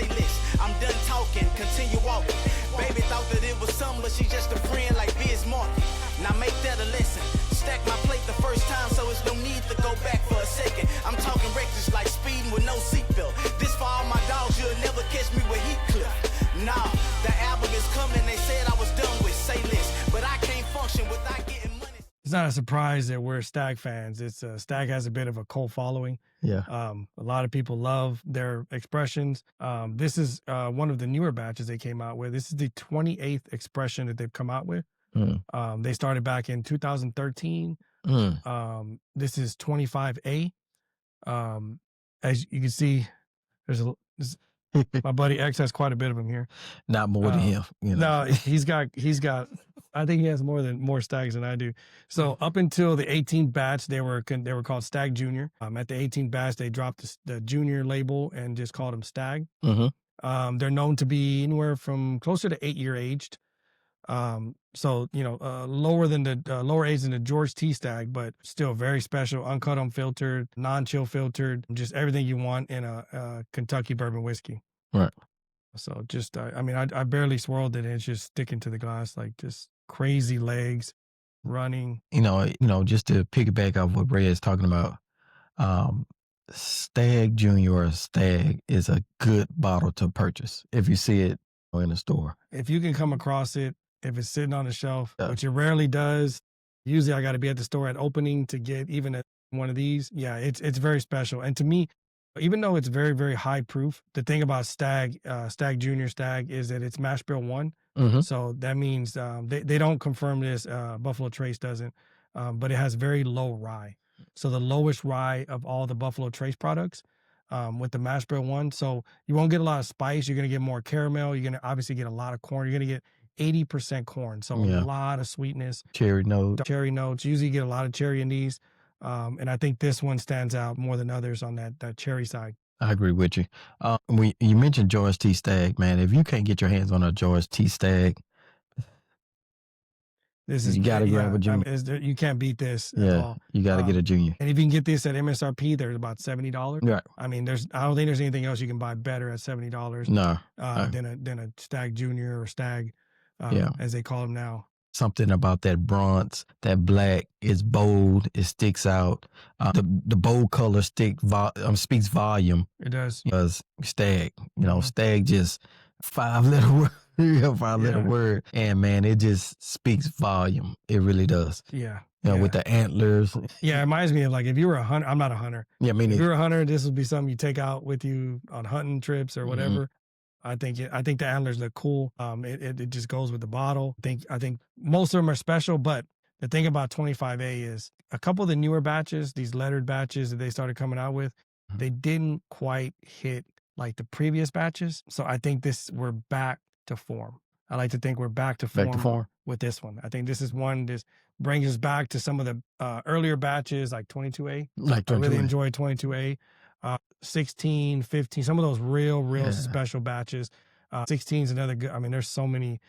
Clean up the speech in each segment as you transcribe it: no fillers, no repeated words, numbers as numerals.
say less. I'm done talking, continue walking. Baby thought that it was something, but she just a friend like Biz Markie. Now make that a lesson. Stack my plate the first time, so it's no need to go back for a second. I'm talking reckless like speeding with no seatbelt. This for all my dogs, you'll never catch me with Heathcliff. Nah, the album is coming, they said I was done with say less, but I can't function without getting money. It's not a surprise that we're Stagg fans. It's Stagg has a bit of a cult following. Yeah. A lot of people love their expressions. This is one of the newer batches they came out with. This is the 28th expression that they've come out with. They started back in 2013. This is 25A. As you can see, there's my buddy X has quite a bit of them here. Not more than him. You know? No, he's got. I think he has more Staggs than I do. So up until the 18th batch, they were called Stagg Junior. At the 18th batch, they dropped the Junior label and just called them Stagg. They're known to be anywhere from closer to 8-year aged. So lower age than the George T. Stagg, but still very special, uncut, unfiltered, non-chill filtered, just everything you want in a Kentucky bourbon whiskey. Right. So just, I barely swirled it, and it's just sticking to the glass, like just crazy legs, running. Just to piggyback off what Ray is talking about, Stagg Junior or Stagg is a good bottle to purchase if you see it in the store. If you can come across it, if it's sitting on the shelf, which it rarely does. Usually I got to be at the store at opening to get even one of these. Yeah, it's very special. And to me, even though it's very, very high proof, the thing about Stagg Junior Stagg is that it's mash bill 1. So that means they don't confirm this. Buffalo Trace doesn't, but it has very low rye. So the lowest rye of all the Buffalo Trace products with the mash bill 1. So you won't get a lot of spice. You're going to get more caramel. You're going to obviously get a lot of corn. You're going to get 80% corn. So a lot of sweetness. Cherry notes. Usually you get a lot of cherry in these. And I think this one stands out more than others on that cherry side. I agree with you. You mentioned George T. Stagg, man. If you can't get your hands on a George T. Stagg, you got to grab a Junior. You can't beat this at all. You got to get a Junior. And if you can get this at MSRP, they're about $70. Right. I don't think there's anything else you can buy better at $70. No. Than a Stagg Junior or Stagg, as they call them now. Something about that bronze, that black is bold. It sticks out. The bold color speaks volume. It does. Because Stagg, Stagg just 5-letter word. And man, it just speaks volume. It really does. Yeah. With the antlers. Yeah, it reminds me of like if you were a hunter. I'm not a hunter. Yeah, if you're a hunter, this would be something you take out with you on hunting trips or whatever. I think the antlers look cool. It just goes with the bottle. I think most of them are special, but the thing about 25A is a couple of the newer batches, these lettered batches that they started coming out with, they didn't quite hit like the previous batches. So I think we're back to form. I like to think we're back to form with this one. I think this is one that brings us back to some of the earlier batches like 22A. I really enjoy 22A. 16, 15, some of those real special batches. 16 is another good. There's so many.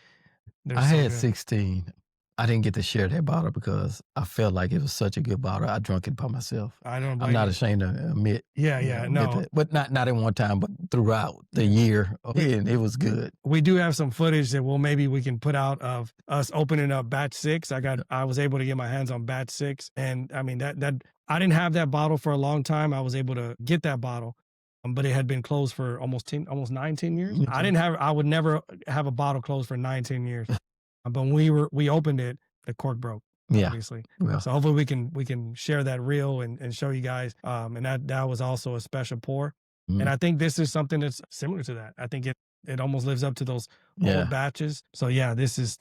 I had 16. I didn't get to share that bottle because I felt like it was such a good bottle. I drank it by myself. I'm not ashamed to admit. No. But not in one time, but throughout the year. And it was good. We do have some footage that maybe we can put out of us opening up batch 6. I was able to get my hands on batch 6. And that I didn't have that bottle for a long time. I was able to get that bottle. But it had been closed for almost 10 years. I would never have a bottle closed for 9-10 years. But when we opened it, the cork broke. Obviously. Yeah. So hopefully we can share that reel and show you guys. And that was also a special pour. And I think this is something that's similar to that. I think it almost lives up to those old batches. So this is.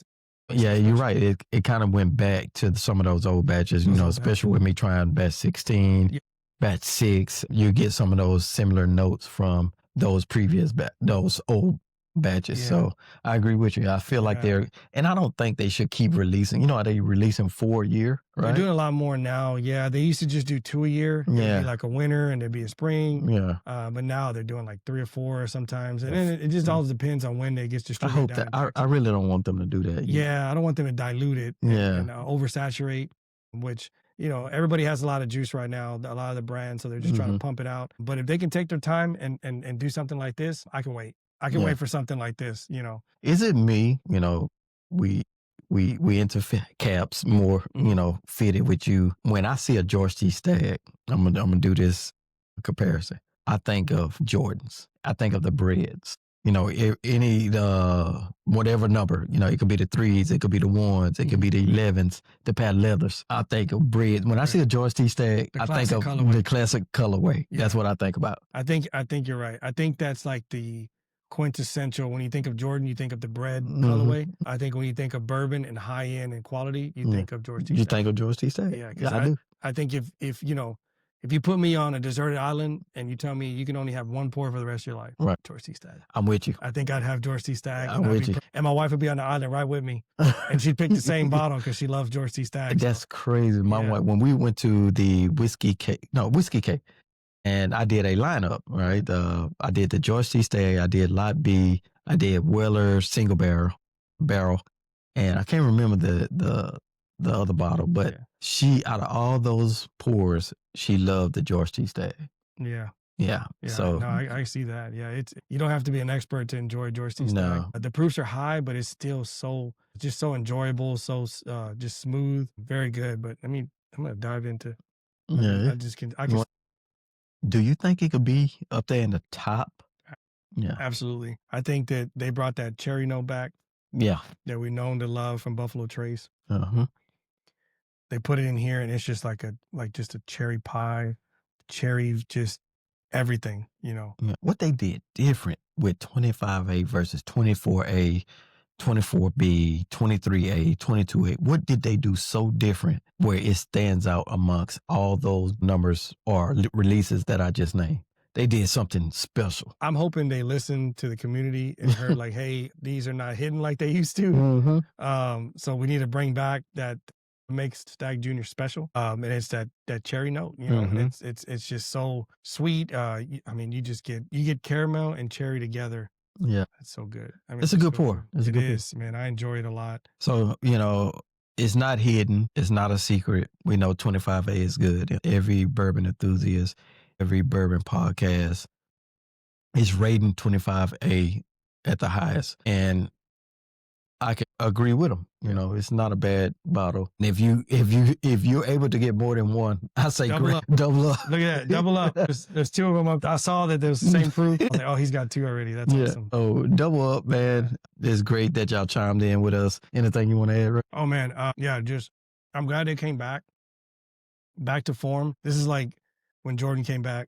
Yeah, you're right. It kind of went back to some of those old batches, especially with me trying batch 16. Batch 6, you get some of those similar notes from those previous those old batches. Yeah. So I agree with you. I feel like and I don't think they should keep releasing. Are they releasing 4 a year? Right? They're doing a lot more now. Yeah, they used to just do 2 a year. It'd be like a winter and there'd be a spring. Yeah. But now they're doing like 3 or 4 sometimes. And then it just all depends on when they get distributed. I hope that. I really don't want them to do that. Yeah, I don't want them to dilute it and oversaturate, which everybody has a lot of juice right now, a lot of the brands, so they're just trying to pump it out. But if they can take their time and do something like this, I can wait. I can wait for something like this, you know. Is it me? You know, we into caps more, you know, fitted with you. When I see a George T. Stagg, I'm gonna do this comparison. I think of Jordans. I think of the breads. You know, any whatever number. You know, it could be the 3s, it could be the 1s, it could be the 11s, the patent leathers. I think of bread. When I see a George T. Stagg, I think of the classic colorway. Yeah. That's what I think about. I think you're right. I think that's like the quintessential. When you think of Jordan, you think of the bread colorway. I think when you think of bourbon and high end and quality, you think of George T. Stagg. You think of George T. Stagg? Yeah, I do. I think if you know, if you put me on a deserted island and you tell me you can only have one pour for the rest of your life, right? George T. Stagg. I'm with you. I think I'd have George T. Stagg. I'm with you. And my wife would be on the island right with me, and she'd pick the same bottle because she loves George T. Stagg. That's crazy. My wife, when we went to the whiskey cake, and I did a lineup, right? I did the George T. Stagg, I did Lot B, I did Weller single barrel, and I can't remember the other bottle, but she, out of all those pours, she loved the George T. Stagg. Yeah. So no, I see that. Yeah, you don't have to be an expert to enjoy George T. Stagg. No. The proofs are high, but it's still so enjoyable, so just smooth, very good. But I mean, I'm gonna dive into. I can. Do you think it could be up there in the top? Yeah, absolutely. I think that they brought that cherry note back. Yeah, that we known to love from Buffalo Trace. They put it in here, and it's just like just a cherry pie, cherry, just everything. You know what they did different with 25A versus 24A, 24B, 23A, 22A. What did they do so different where it stands out amongst all those numbers or releases that I just named? They did something special. I'm hoping they listened to the community and heard like, hey, these are not hidden like they used to. So we need to bring back that makes Stagg Jr. special. And it's that cherry note, you know, it's just so sweet. I mean, you get caramel and cherry together. Yeah. That's so good. I mean, it's a good pour. It is, man. I enjoy it a lot. So, you know, it's not hidden. It's not a secret. We know 25A is good. Every bourbon enthusiast, every bourbon podcast is rating 25A at the highest. And I can agree with them. You know, it's not a bad bottle. And if you're able to get more than one, I say double up. Look at that, double up. There's two of them up. I saw that there was the same proof. I was like, oh, he's got two already. That's awesome. Oh, double up, man. It's great that y'all chimed in with us. Anything you want to add, Ray? Oh man, I'm glad they came back to form. This is like when Jordan came back.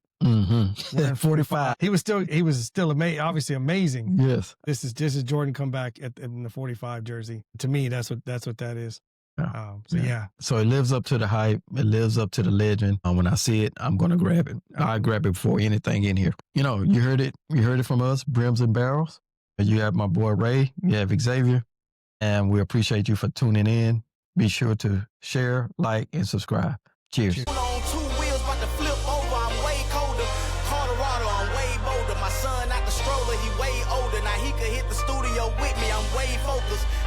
45. He was still amazing. Obviously amazing. Yes. This is Jordan come back in the 45 jersey. To me, that's what that is. So it lives up to the hype. It lives up to the legend. When I see it, I'm gonna grab it. I grab it before anything in here. You know, you heard it. You heard it from us, Brims and Barrels. You have my boy Ray. You have Xavier, and we appreciate you for tuning in. Be sure to share, like, and subscribe. Cheers.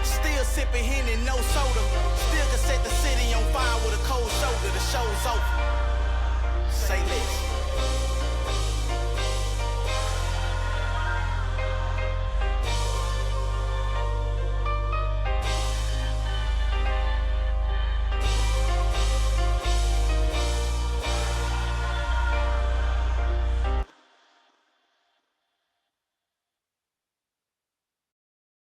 Still sipping Henny, no soda. Still can set the city on fire with a cold shoulder. The show's over. Say less.